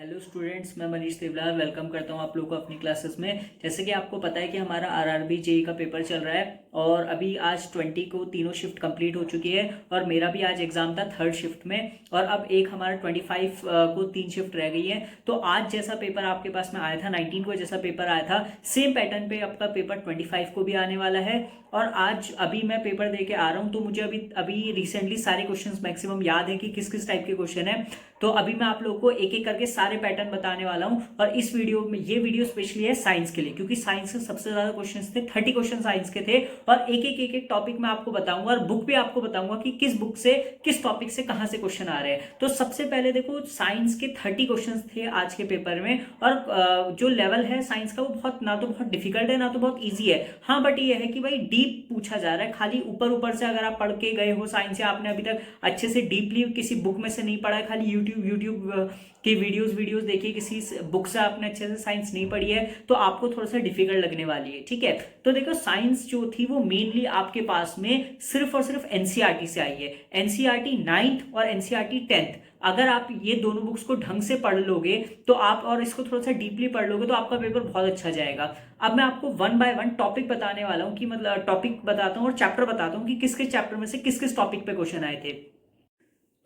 Hello students, मैं Manish Devlal welcome करता हूं आप लोगों को अपनी क्लासेस में। जैसे कि आपको पता है कि हमारा आरआरबी जेई का पेपर चल रहा है और अभी आज 20 को तीनों शिफ्ट कंप्लीट हो चुकी है और मेरा भी आज एग्जाम था थर्ड शिफ्ट में और अब एक हमारा 25 को 3 शिफ्ट रह गई है। तो आज जैसा पेपर आपके पास में आया था 19 को जैसा पेपर आया था सेम पैटर्न पे आपका पेपर 25 को भी आने वाला है। और आज अभी मैं पेपर दे के आ रहा हूँ तो मुझे अभी अभी रिसेंटली सारे क्वेश्चंस मैक्सिमम याद है कि किस किस टाइप के क्वेश्चन है। तो अभी मैं आप लोगों को एक एक करके सारे पैटर्न बताने वाला हूं और इस वीडियो में ये वीडियो स्पेशली है साइंस के लिए, क्योंकि साइंस से सबसे ज्यादा क्वेश्चंस थे, 30 क्वेश्चन साइंस के थे और एक एक टॉपिक मैं आपको बताऊंगा और बुक भी आपको बताऊंगा कि किस बुक से किस टॉपिक से कहां से क्वेश्चन आ रहे हैं। तो सबसे पहले देखो, साइंस के 30 क्वेश्चन थे आज के पेपर में और जो लेवल है साइंस का वो बहुत ना तो बहुत डिफिकल्ट है ना तो बहुत ईजी है। हाँ, बट ये है कि भाई डीप पूछा जा रहा है, खाली ऊपर ऊपर से अगर आप पढ़ के गए हो साइंस या आपने अभी तक अच्छे से डीपली किसी बुक में से नहीं पढ़ा है, खाली यूट्यूब की वीडियोस देखिए, किसी बुक से आपने अच्छे से साइंस नहीं पढ़ी है तो आपको थोड़ा सा डिफिकल्ट लगने वाली है। ठीक है, तो देखो साइंस जो थी वो मेनली आपके पास में सिर्फ और सिर्फ एनसीईआरटी से आई है। एनसीईआरटी 9th और एनसीईआरटी 10th, अगर आप ये दोनों बुक्स को ढंग से पढ़ लोगे तो आप और इसको थोड़ा सा डीपली पढ़ लोगे तो आपका पेपर बहुत अच्छा जाएगा। अब मैं आपको वन बाय वन टॉपिक बताने वाला हूं कि मतलब टॉपिक बताता हूं और चैप्टर बताता हूं कि किस किस चैप्टर में से किस किस टॉपिक पे क्वेश्चन आए थे।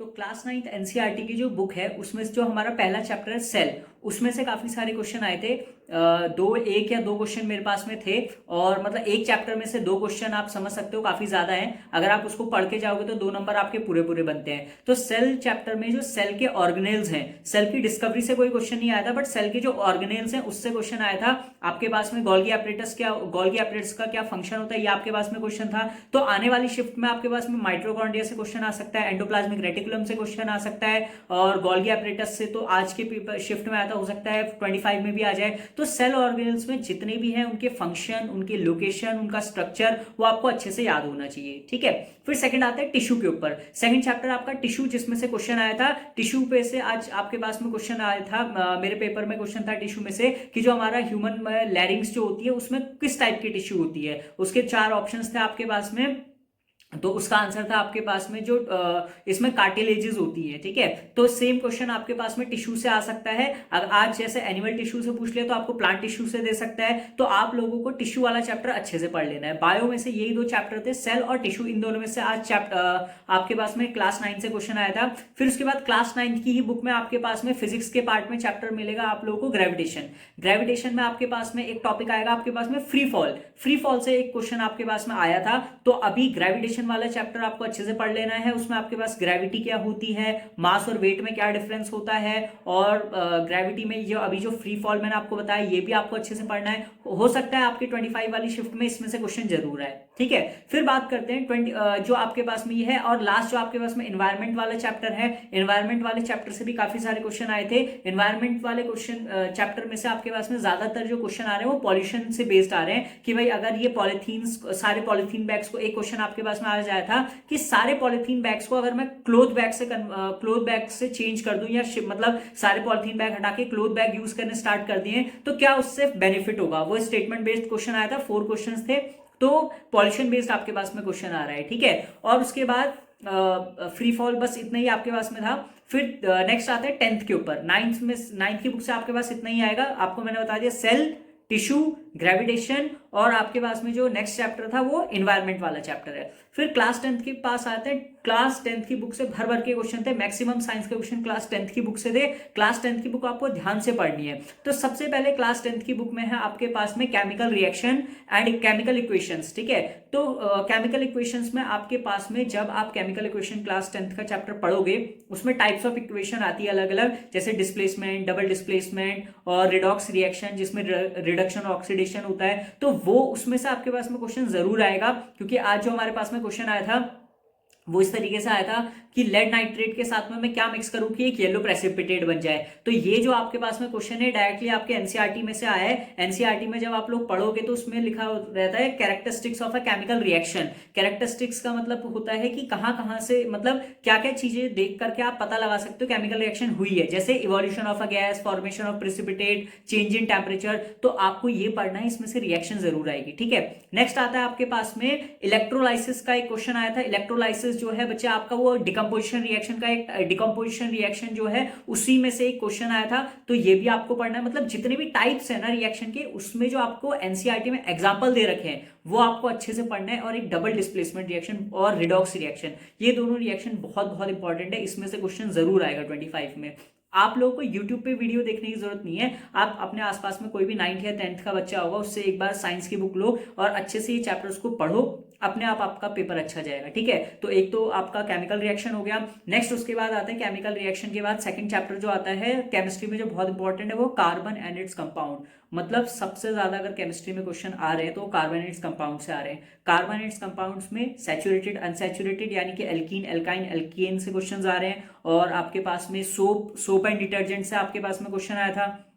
तो क्लास 9th एनसीईआरटी की जो बुक है उसमें जो हमारा पहला चैप्टर है सेल, उसमें से काफी सारे क्वेश्चन आए थे। एक या दो क्वेश्चन मेरे पास में थे और मतलब एक चैप्टर में से दो क्वेश्चन आप समझ सकते हो काफी ज्यादा है। अगर आप उसको पढ़ के जाओगे तो 2 नंबर आपके पूरे पूरे बनते हैं। तो सेल चैप्टर में जो सेल के ऑर्गेनेल्स हैं, सेल की डिस्कवरी से कोई क्वेश्चन नहीं आया था, बट सेल के जो ऑर्गेनेल्स हैं उससे क्वेश्चन आया था। आपके पास में गोल्गी एपरेटस का क्या फंक्शन होता है ये आपके पास में क्वेश्चन था। तो आने वाली शिफ्ट में आपके पास में माइटोकॉन्ड्रिया से क्वेश्चन आ सकता है, एंडोप्लाज्मिक रेटिकुलम से क्वेश्चन आ सकता है और गोल्गी एपरेटस से तो आज के पेपर शिफ्ट में आया था, हो सकता है 25 में भी आ जाए। तो सेल ऑर्गेनेल्स में जितने भी हैं उनके फंक्शन, उनके लोकेशन, उनका स्ट्रक्चर वो आपको अच्छे से याद होना चाहिए। ठीक है, फिर सेकंड आता है टिश्यू के ऊपर। सेकंड चैप्टर आपका टिश्यू, जिसमें से क्वेश्चन आया था टिश्यू पे से आज आपके पास में क्वेश्चन आया था। मेरे पेपर में क्वेश्चन था टिश्यू में से कि जो हमारा ह्यूमन लैरिंग्स जो होती है उसमें किस टाइप की टिश्यू होती है। उसके 4 ऑप्शंस थे आपके पास में, तो उसका आंसर था आपके पास में जो इसमें कार्टिलेजेस होती है। ठीक है, तो सेम क्वेश्चन आपके पास में टिश्यू से आ सकता है। अगर आज जैसे एनिमल टिश्यू से पूछ लिया तो आपको प्लांट टिश्यू से दे सकता है। तो आप लोगों को टिश्यू वाला चैप्टर अच्छे से पढ़ लेना है। बायो में से यही 2 चैप्टर थे, सेल और टिश्यू, इन दोनों में से आज चैप्टर आपके पास में क्लास 9 से क्वेश्चन आया था। फिर उसके बाद क्लास 9 की ही बुक में आपके पास में फिजिक्स के पार्ट में चैप्टर मिलेगा आप लोगों को ग्रेविटेशन। ग्रेविटेशन में आपके पास में एक टॉपिक आएगा आपके पास में फ्री फॉल। फ्री फॉल से एक क्वेश्चन आपके पास में आया था। तो अभी ग्रेविटेशन वाला चैप्टर आपको अच्छे से पढ़ लेना है। उसमें आपके पास ग्रेविटी क्या होती है, मास और वेट में क्या डिफरेंस होता है और ग्रेविटी में जो अभी जो फ्री फॉल मैंने आपको बताया ये भी आपको अच्छे से पढ़ना है। हो सकता है आपकी 25 वाली शिफ्ट में इसमें से क्वेश्चन जरूर आए। ठीक है, फिर बात करते हैं 20 जो आपके पास में ये है और लास्ट जो आपके पास में एनवायरमेंट वाला चैप्टर है। एनवायरमेंट वाले चैप्टर से भी काफी सारे क्वेश्चन आए थे। एनवायरमेंट वाले क्वेश्चन चैप्टर में से आपके पास में ज्यादातर जो क्वेश्चन आ रहे हैं वो पॉल्यूशन से बेस्ड आ रहे हैं कि भाई अगर ये पॉलिथीन, सारे पॉलिथीन बैग्स को, एक क्वेश्चन आपके पास में आ जाया था कि सारे पॉलिथीन बैग्स को अगर मैं क्लोथ बैग से चेंज कर दूं या मतलब सारे पॉलिथीन बैग हटा के क्लोथ बैग यूज करने स्टार्ट कर दिए तो क्या उससे बेनिफिट होगा। वो स्टेटमेंट बेस्ड क्वेश्चन आया था, 4 क्वेश्चंस थे। तो पॉल्यूशन बेस्ड आपके पास में क्वेश्चन आ रहा है। ठीक है, और उसके बाद फ्री फॉल, बस इतना ही आपके पास में था। फिर नेक्स्ट आता है 10th के ऊपर। 9th की बुक से आपके पास इतना ही आएगा। आपको मैंने बता दिया सेल, टिश्यू, ग्रेविटेशन और आपके पास में जो नेक्स्ट चैप्टर था वो एनवायरमेंट वाला चैप्टर है। फिर क्लास 10th के पास आते हैं। क्लास 10th की बुक से भर भर के क्वेश्चन थे, मैक्सिमम साइंस के क्वेश्चन क्लास 10th की बुक से थे। क्लास 10th की बुक आपको ध्यान से पढ़नी है। तो सबसे पहले क्लास 10th की बुक में है आपके पास में chemical reaction and chemical equations. ठीक है, तो केमिकल इक्वेशंस में आपके पास में जब आप केमिकल इक्वेशन क्लास 10th का चैप्टर पढ़ोगे उसमें टाइप्स ऑफ इक्वेशन आती है अलग अलग, जैसे डिस्प्लेसमेंट, डबल डिस्प्लेसमेंट और रिडॉक्स रिएक्शन जिसमें रिडक्शन और ऑक्सीडेशन होता है। तो वो उसमें से आपके पास में क्वेश्चन जरूर आएगा, क्योंकि आज जो हमारे पास में क्वेश्चन आया था वो इस तरीके से आया था कि लेड नाइट्रेट के साथ में मैं क्या मिक्स करूं कि एक येलो प्रेसिपिटेट बन जाए। तो ये जो आपके पास में क्वेश्चन है डायरेक्टली आपके एनसीईआरटी में से आया है। एनसीईआरटी में जब आप लोग पढ़ोगे तो उसमें लिखा रहता है characteristics of a chemical reaction. Characteristics का मतलब होता है कि कहां कहां से, मतलब क्या क्या चीजें देख करके आप पता लगा सकते हो केमिकल रिएक्शन हुई है, जैसे evolution of a gas, formation of precipitate, change in temperature. तो आपको ये पढ़ना है, इसमें से रिएक्शन जरूर आएगी। ठीक है, नेक्स्ट आता है आपके पास में इलेक्ट्रोलाइसिस का एक क्वेश्चन आया था। इलेक्ट्रोलाइसिस प्रोसेस जो है बच्चे आपका वो डिकम्पोजिशन रिएक्शन का एक डिकम्पोजिशन रिएक्शन जो है उसी में से एक क्वेश्चन आया था, तो ये भी आपको पढ़ना है। मतलब जितने भी टाइप्स है ना रिएक्शन के, उसमें जो आपको एनसीईआरटी में एग्जाम्पल दे रखे हैं वो आपको अच्छे से पढ़ना है। और एक डबल डिस्प्लेसमेंट रिएक्शन और रिडॉक्स रिएक्शन, ये दोनों रिएक्शन बहुत बहुत इंपॉर्टेंट है, इसमें से क्वेश्चन जरूर आएगा 25 में। आप लोगों को YouTube पे वीडियो देखने की जरूरत नहीं है, आप अपने आसपास में कोई भी 9th या 10th का बच्चा होगा उससे एक बार साइंस की बुक लो और अच्छे से ये चैप्टर्स को पढ़ो, अपने आप आपका पेपर अच्छा जाएगा। ठीक है, तो एक तो आपका केमिकल रिएक्शन हो गया। नेक्स्ट उसके बाद आता है केमिकल रिएक्शन के बाद सेकंड चैप्टर जो आता है केमिस्ट्री में जो बहुत इंपॉर्टेंट है वो कार्बन एंड इट्स कंपाउंड। मतलब सबसे ज्यादा अगर केमिस्ट्री में क्वेश्चन आ रहे हैं तो कार्बन एंड इट्स कंपाउंड से आ रहे हैं। कार्बन एंड इट्स कंपाउंड्स में सैचुरेटेड अनसैचुरेटेड यानी कि एल्कीन एल्काइन एल्केन से क्वेश्चन आ रहे हैं। और आपके पास में सोप एंड डिटर्जेंट से आपके पास में क्वेश्चन आया था।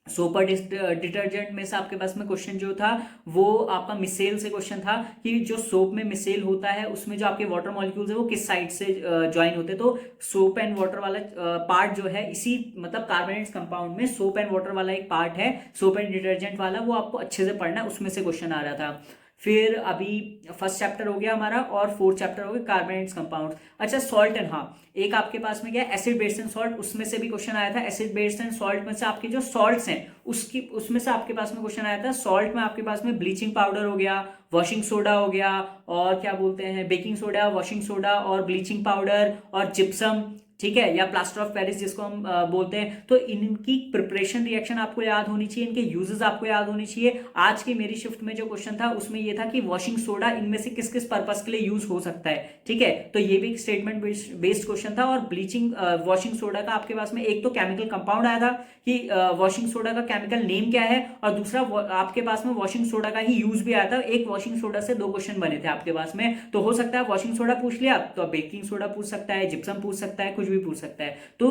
सोपर डिटर्जेंट में से आपके पास में क्वेश्चन जो था वो आपका मिसेल से क्वेश्चन था कि जो सोप में मिसेल होता है उसमें जो आपके वाटर मॉलिक्यूल्स है वो किस साइड से ज्वाइन होते हैं। तो सोप एंड वाटर वाला पार्ट जो है इसी मतलब कार्बोनेट्स कंपाउंड में सोप एंड वाटर वाला एक पार्ट है, सोप एंड डिटर्जेंट वाला, वो आपको अच्छे से पढ़ना है, उसमें से क्वेश्चन आ रहा था। फिर अभी फर्स्ट चैप्टर हो गया हमारा और फोर्थ चैप्टर हो गया कार्बोनेट्स कंपाउंड्स। अच्छा सॉल्ट एंड, हाँ एक आपके पास में क्या एसिड बेस एंड सॉल्ट, उसमें से भी क्वेश्चन आया था। एसिड बेस एंड सॉल्ट में से आपके जो सॉल्ट्स हैं उसमें से आपके पास में क्वेश्चन आया था। सॉल्ट में आपके पास में ब्लीचिंग पाउडर हो गया, वॉशिंग सोडा हो गया, और क्या बोलते हैं बेकिंग सोडा, वॉशिंग सोडा और ब्लीचिंग पाउडर और जिप्सम, ठीक है, या प्लास्टर ऑफ पेरिस जिसको हम बोलते हैं। तो इनकी प्रिपरेशन रिएक्शन आपको याद होनी चाहिए, इनके यूजेस आपको याद होनी चाहिए। आज की मेरी शिफ्ट में जो क्वेश्चन था उसमें ये था कि वॉशिंग सोडा इनमें से किस किस पर्पस के लिए यूज हो सकता है। ठीक है, तो ये भी एक स्टेटमेंट बेस्ड क्वेश्चन था। और ब्लीचिंग वॉशिंग सोडा का आपके पास में एक तो केमिकल कंपाउंड आया था कि वॉशिंग सोडा का केमिकल नेम क्या है, और दूसरा आपके पास में वॉशिंग सोडा का ही यूज भी आया था। एक वॉशिंग सोडा से दो क्वेश्चन बने थे आपके पास में, तो हो सकता है वॉशिंग सोडा पूछ लिया तो बेकिंग सोडा पूछ सकता है, जिप्सम पूछ सकता है, कुछ भी पूछ सकता है। तो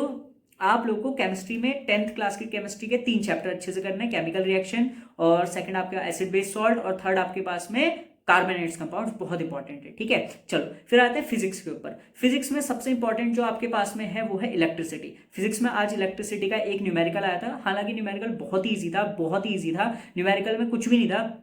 आप लोगों को केमिस्ट्री में 10th क्लास की केमिस्ट्री के 3 चैप्टर अच्छे से करने हैं, केमिकल रिएक्शन, और सेकंड आपका एसिड बेस सॉल्ट, और थर्ड आपके पास में कार्बोनेट्स कंपाउंड्स, बहुत इंपॉर्टेंट है। ठीक है, चलो फिर आते हैं फिजिक्स के ऊपर। फिजिक्स में सबसे इंपॉर्टेंट जो आपके पास में है वो है इलेक्ट्रिसिटी। फिजिक्स में आज इलेक्ट्रिसिटी का एक न्यूमेरिकल आया था, हालांकि न्यूमेरिकल बहुत ही ईजी था, बहुत ही ईजी था। न्यूमेरिकल में कुछ भी नहीं था,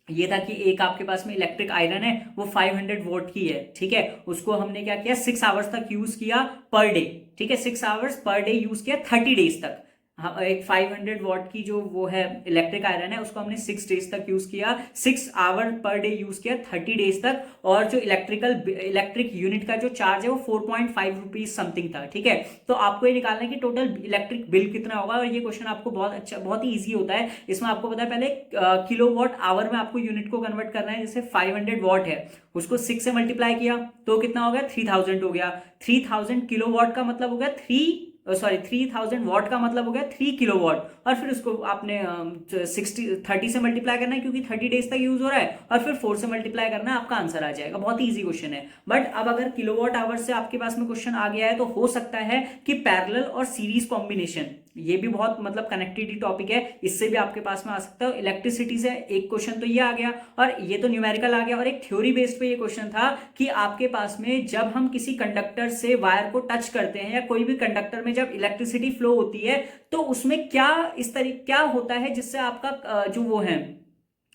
ये था कि एक आपके पास में इलेक्ट्रिक आयरन है वो 500 वोल्ट की है। ठीक है, उसको हमने क्या किया 6 आवर्स तक यूज किया पर डे। ठीक है, 6 आवर्स पर डे यूज किया 30 डेज तक। हाँ, एक 500 वॉट की जो वो है इलेक्ट्रिक आयरन है उसको हमने 6 डेज तक यूज किया, 6 आवर पर डे यूज किया 30 डेज तक। और जो इलेक्ट्रिक यूनिट का जो चार्ज है वो 4.5 रुपीज समथिंग था। ठीक है, तो आपको ये निकालना है कि टोटल इलेक्ट्रिक बिल कितना होगा। और ये क्वेश्चन आपको बहुत अच्छा, बहुत ही ईजी होता है। इसमें आपको पता है पहले किलो वॉट आवर में आपको यूनिट को कन्वर्ट करना है। जैसे 500 वॉट है उसको 6 से मल्टीप्लाई किया तो कितना हो गया 3000 हो गया। 3000 किलो वॉट का मतलब हो गया 3000 वॉट का मतलब हो गया 3 किलो वॉट। और फिर उसको आपने 30 से मल्टीप्लाई करना है क्योंकि 30 डेज तक यूज हो रहा है, और फिर 4 से मल्टीप्लाई करना है, आपका आंसर आ जाएगा। बहुत ही इजी क्वेश्चन है। बट अब अगर किलोवाट आवर से आपके पास में क्वेश्चन आ गया है तो हो सकता है कि पैरेलल और सीरीज कॉम्बिनेशन, ये भी बहुत मतलब कनेक्टेड टॉपिक है, इससे भी आपके पास में आ सकता है। इलेक्ट्रिसिटी से एक क्वेश्चन तो ये आ गया, और ये तो न्यूमेरिकल आ गया। और एक थ्योरी बेस्ड पे ये क्वेश्चन था कि आपके पास में जब हम किसी कंडक्टर से वायर को टच करते हैं या कोई भी कंडक्टर में जब इलेक्ट्रिसिटी फ्लो होती है तो उसमें क्या होता है जिससे आपका जो वो है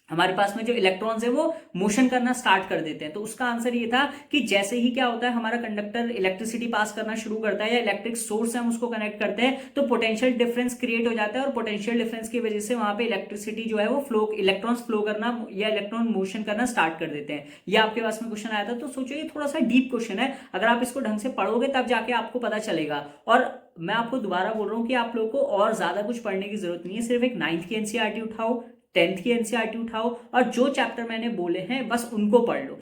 हमारे पास में जो इलेक्ट्रॉन्स है वो मोशन करना स्टार्ट कर देते हैं। तो उसका आंसर ये था कि जैसे ही क्या होता है हमारा कंडक्टर इलेक्ट्रिसिटी पास करना शुरू करता है या इलेक्ट्रिक सोर्स है हम उसको कनेक्ट करते हैं तो पोटेंशियल डिफरेंस क्रिएट हो जाता है, और पोटेंशियल डिफरेंस की वजह से वहां पे इलेक्ट्रिसिटी जो है वो इलेक्ट्रॉन्स फ्लो करना या इलेक्ट्रॉन मोशन करना स्टार्ट कर देते हैं। ये आपके पास में क्वेश्चन आया था। तो सोचो ये थोड़ा सा डीप क्वेश्चन है, अगर आप इसको ढंग से पढ़ोगे तब जाके आपको पता चलेगा। और मैं आपको दोबारा बोल रहा हूँ कि आप लोगों को और ज्यादा कुछ पढ़ने की जरूरत नहीं है, सिर्फ एक 9th की एनसीईआरटी उठाओ, 10th की एनसीईआरटी उठाओ, और जो चैप्टर मैंने बोले हैं बस उनको पढ़ लो।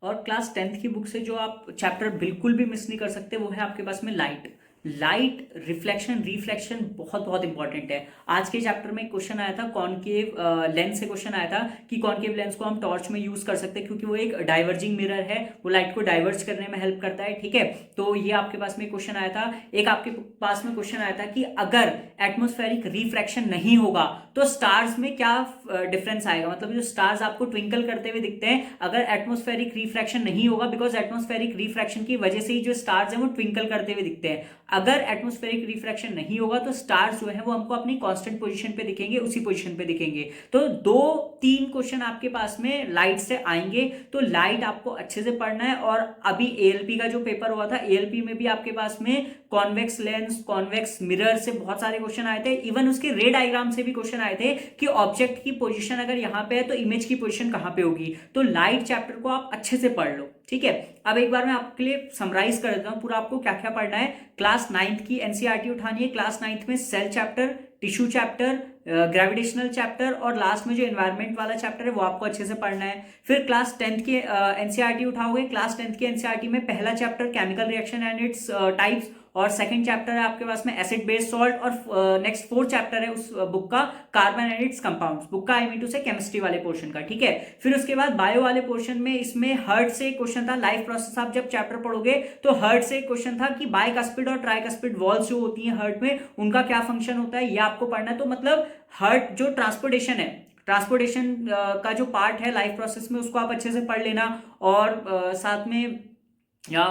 और क्लास 10th की बुक से जो आप चैप्टर बिल्कुल भी मिस नहीं कर सकते वो है आपके पास में लाइट रिफ्लेक्शन रिफ्लेक्शन, बहुत बहुत इंपॉर्टेंट है। आज के चैप्टर में क्वेश्चन आया था कॉनकेव लेंस से क्वेश्चन आया था कि कॉनकेव लेंस को हम टॉर्च में यूज कर सकते हैं क्योंकि वो एक डाइवर्जिंग मिरर है, वो लाइट को डाइवर्ज करने में हेल्प करता है। ठीक है, तो ये आपके पास में क्वेश्चन आया था। एक आपके पास में क्वेश्चन आया था कि अगर एटमॉस्फेरिक रिफ्रैक्शन नहीं होगा तो स्टार्स में क्या डिफरेंस आएगा, मतलब जो स्टार्स आपको ट्विंकल करते हुए दिखते हैं अगर एटमॉस्फेरिक रिफ्रैक्शन नहीं होगा, बिकॉज एटमॉस्फेरिक रिफ्रैक्शन की वजह से ही जो स्टार्स हैं वो ट्विंकल करते हुए दिखते हैं। अगर एटमॉस्फेरिक रिफ्रैक्शन नहीं होगा तो स्टार्स जो है वो हमको अपनी कांस्टेंट पोजीशन पे दिखेंगे, उसी पोजीशन पे दिखेंगे। तो 2-3 क्वेश्चन आपके पास में लाइट से आएंगे, तो लाइट आपको अच्छे से पढ़ना है। और अभी एएलपी का जो पेपर हुआ था, एएलपी में भी आपके पास में कॉन्वेक्स लेंस, कॉन्वेक्स मिरर से बहुत सारे क्वेश्चन आए थे। इवन उसके रे डायग्राम से भी क्वेश्चन आए थे कि ऑब्जेक्ट की पोजीशन अगर यहां पे है तो इमेज की पोजीशन कहां पे होगी। तो लाइट चैप्टर को आप अच्छे से पढ़ लो, ठीक है। अब एक बार मैं आपके लिए समराइज कर देता हूं पूरा आपको क्या क्या पढ़ना है। क्लास 9th की एनसीईआरटी उठानी है। क्लास 9th में cell chapter, tissue chapter, gravitational chapter और लास्ट में जो एनवायरनमेंट वाला चैप्टर है वो आपको अच्छे से पढ़ना है। फिर क्लास 10th की एनसीईआरटी उठाओगे। क्लास 10th की एनसीईआरटी में पहला chapter chemical reaction and its types, और सेकंड चैप्टर है आपके पास में एसिड बेस सॉल्ट, और नेक्स्ट 4th चैप्टर है उस बुक का carbon and it's compounds, book का आई मीन टू से केमिस्ट्री वाले पोर्शन का, ठीक है। फिर उसके बाद बायो वाले पोर्शन में इसमें हर्ट से क्वेश्चन था, लाइफ प्रोसेस। आप जब चैप्टर पढ़ोगे तो हर्ट से क्वेश्चन था कि बाइकस्पिड और ट्राइकस्पिड वॉल्स जो होती हैं हर्ट में, उनका क्या फंक्शन होता है, ये आपको पढ़ना है। तो मतलब हर्ट जो ट्रांसपोर्टेशन है, ट्रांसपोर्टेशन का जो पार्ट है लाइफ प्रोसेस में, उसको आप अच्छे से पढ़ लेना। और साथ में या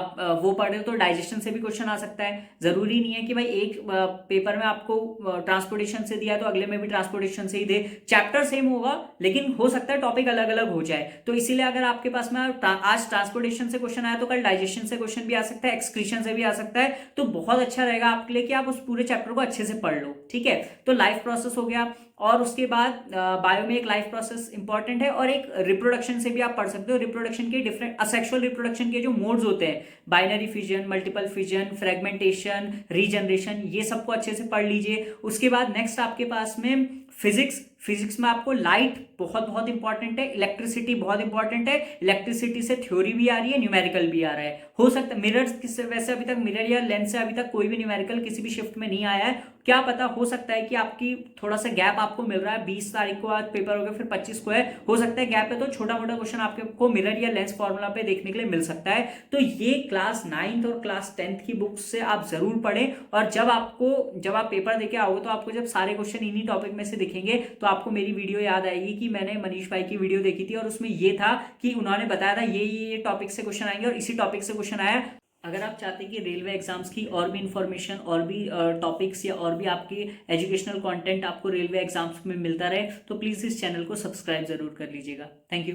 वो पढ़े तो डाइजेशन से भी क्वेश्चन आ सकता है। जरूरी नहीं है कि भाई एक पेपर में आपको ट्रांसपोर्टेशन से दिया तो अगले में भी ट्रांसपोर्टेशन से ही दे। चैप्टर सेम होगा लेकिन हो सकता है टॉपिक अलग अलग हो जाए। तो इसीलिए अगर आपके पास में आज ट्रांसपोर्टेशन से क्वेश्चन आया तो कल डाइजेशन से क्वेश्चन भी आ सकता है, एक्सक्रीशन से भी आ सकता है। तो बहुत अच्छा रहेगा आपके लिए कि आप उस पूरे चैप्टर को अच्छे से पढ़ लो, ठीक है। तो लाइफ प्रोसेस हो गया, और उसके बाद बायो में एक लाइफ प्रोसेस इंपॉर्टेंट है, और एक रिप्रोडक्शन से भी आप पढ़ सकते हो। रिप्रोडक्शन के डिफरेंट असेक्सुअल रिप्रोडक्शन के जो मोड्स होते हैं, binary fission, multiple fission, fragmentation, regeneration, ये सबको अच्छे से पढ़ लीजिए। उसके बाद नेक्स्ट आपके पास में फिजिक्स में आपको लाइट बहुत बहुत इंपॉर्टेंट है, इलेक्ट्रिसिटी बहुत इंपॉर्टेंट है। इलेक्ट्रिसिटी से थ्योरी भी आ रही है, न्यूमेरिकल भी आ रहा है। हो सकता है मिरर किससे, वैसे अभी तक मिरर या लेंस से अभी तक कोई भी न्यूमेरिकल किसी भी शिफ्ट में नहीं आया है। क्या पता, हो सकता है कि आपकी थोड़ा सा गैप आपको मिल रहा है। 20 तारीख को आज पेपर हो गया, फिर 25 को है, हो सकता है गैप है, तो छोटा मोटा क्वेश्चन आपको मिरर या लेंस फॉर्मूला पे देखने के लिए मिल सकता है। तो ये क्लास 9th और क्लास 10th की बुक्स से आप जरूर पढ़ें। और जब आप पेपर देके आओगे तो आपको जब सारे क्वेश्चन इन्हीं टॉपिक में से दिखेंगे तो आपको मेरी वीडियो याद आएगी कि मैंने मनीष भाई की वीडियो देखी थी और उसमें ये था कि उन्होंने बताया था ये टॉपिक से क्वेश्चन आएंगे, और इसी टॉपिक से क्वेश्चन आया। अगर आप चाहते हैं कि रेलवे एग्जाम्स की और भी इंफॉर्मेशन, और भी टॉपिक्स या और भी आपके एजुकेशनल कंटेंट आपको रेलवे एग्जाम्स में मिलता रहे, तो प्लीज़ इस चैनल को सब्सक्राइब जरूर कर लीजिएगा। Thank you.